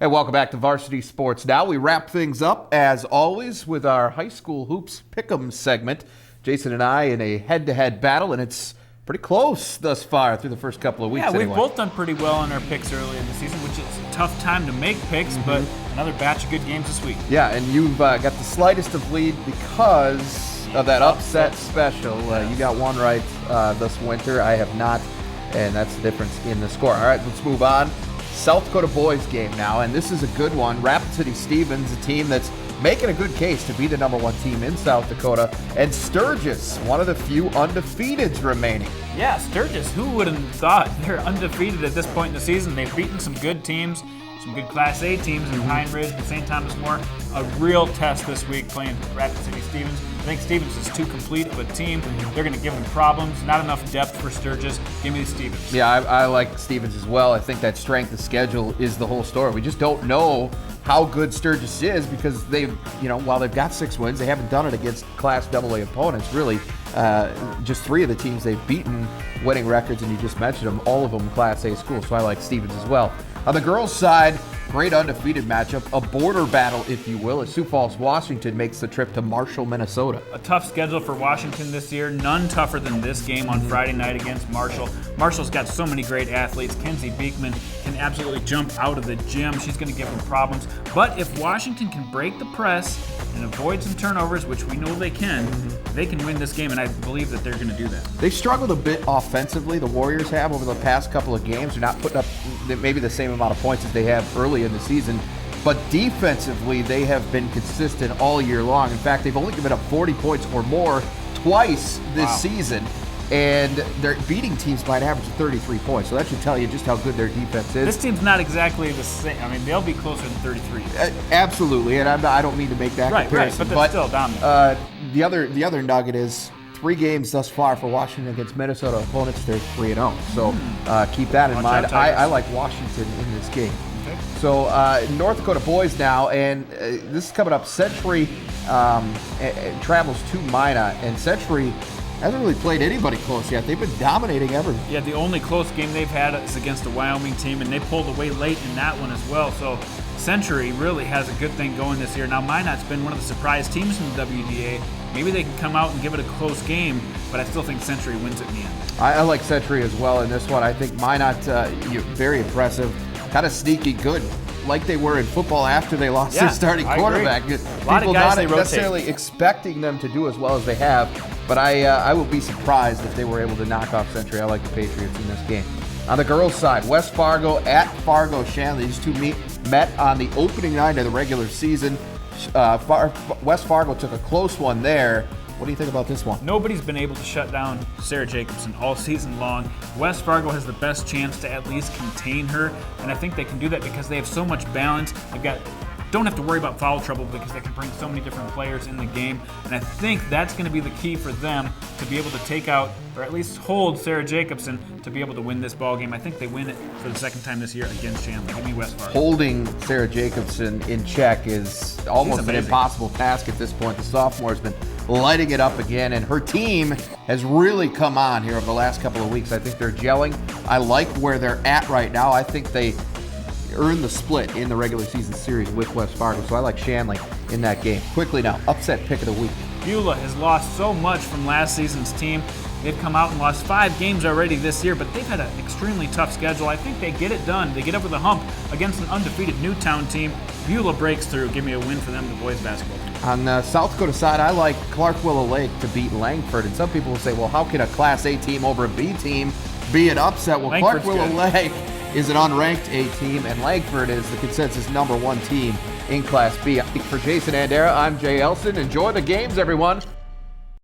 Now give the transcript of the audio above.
Hey, welcome back to Varsity Sports Now. We wrap things up, as always, with our high school hoops pick'em segment. Jason and I in a head-to-head battle, and it's pretty close thus far through the first couple of weeks. Yeah, we've both done pretty well on our picks early in the season, which is a tough time to make picks, but another batch of good games this week. Yeah, and you've got the slightest of lead because of that upset special. You got one right this winter. I have not, and that's the difference in the score. All right, let's move on. South Dakota boys game now, and this is a good one. Rapid City Stevens, a team that's making a good case to be the number one team in South Dakota, and Sturgis, one of the few undefeateds remaining. Yeah, Sturgis, who would have thought they're undefeated at this point in the season? They've beaten some good teams, some good Class A teams in Pine Ridge and St. Thomas More. A real test this week playing Rapid City Stevens. I think Stevens is too complete of a team. They're going to give them problems. Not enough depth for Sturgis. Give me the Stevens. Yeah, I like Stevens as well. I think that strength of schedule is the whole story. We just don't know how good Sturgis is because they've, while they've got 6 wins, they haven't done it against Class AA opponents, really. Just 3 of the teams they've beaten winning records, and you just mentioned them, all of them Class A schools, so I like Stevens as well. On the girls' side, great undefeated matchup, a border battle, if you will, as Sioux Falls, Washington makes the trip to Marshall, Minnesota. A tough schedule for Washington this year, none tougher than this game on Friday night against Marshall. Marshall's got so many great athletes. Kenzie Beekman can absolutely jump out of the gym. She's going to give them problems. But if Washington can break the press and avoid some turnovers, which we know they can win this game, and I believe that they're going to do that. They struggled a bit offensively, the Warriors have, over the past couple of games. They're not putting up maybe the same amount of points as they have early in the season, but defensively they have been consistent all year long. In fact, they've only given up 40 points or more twice this season, and they're beating teams by an average of 33 points, so that should tell you just how good their defense is. This team's not exactly the same. I mean, they'll be closer than 33. Absolutely, and I don't mean to make that comparison. Right, but they're still dominant. The other nugget is 3 games thus far for Washington against Minnesota opponents. They're 3-0, so keep that in mind. I like Washington in this game. Okay. So North Dakota boys now, and this is coming up. Century travels to Minot, and Century hasn't really played anybody close yet. They've been dominating everything. Yeah, the only close game they've had is against a Wyoming team, and they pulled away late in that one as well. So Century really has a good thing going this year. Now, Minot's been one of the surprise teams in the WDA. Maybe they can come out and give it a close game, but I still think Century wins it in the end. I like Century as well in this one. I think Minot, very impressive, kind of sneaky good, like they were in football after they lost their starting quarterback. People not necessarily expecting them to do as well as they have, but I would be surprised if they were able to knock off Century. I like the Patriots in this game. On the girls' side, West Fargo at Fargo Shanley. These two met on the opening night of the regular season. West Fargo took a close one there. What do you think about this one? Nobody's been able to shut down Sarah Jacobson all season long. West Fargo has the best chance to at least contain her, and I think they can do that because they have so much balance. Don't have to worry about foul trouble because they can bring so many different players in the game, and I think that's going to be the key for them to be able to take out or at least hold Sarah Jacobson to be able to win this ball game. I think they win it for the second time this year against Shanley. Give me West Fargo. Holding Sarah Jacobson in check is almost an impossible task at this point. The sophomore has been lighting it up again, and her team has really come on here over the last couple of weeks. I think they're gelling. I like where they're at right now. I think they earned the split in the regular season series with West Fargo, so I like Shanley in that game. Quickly now, upset pick of the week. Beulah has lost so much from last season's team. They've come out and lost 5 games already this year, but they've had an extremely tough schedule. I think they get it done. They get over the hump against an undefeated Newtown team. Beulah breaks through. Give me a win for them, the boys basketball team. On the South Dakota side, I like Clark Willow Lake to beat Langford, and some people will say, well, how can a Class A team over a B team be an upset? Well, Clark Willow Lake is an unranked A team, and Langford is the consensus number 1 team in Class B. For Jason Andera, I'm Jay Elson. Enjoy the games, everyone.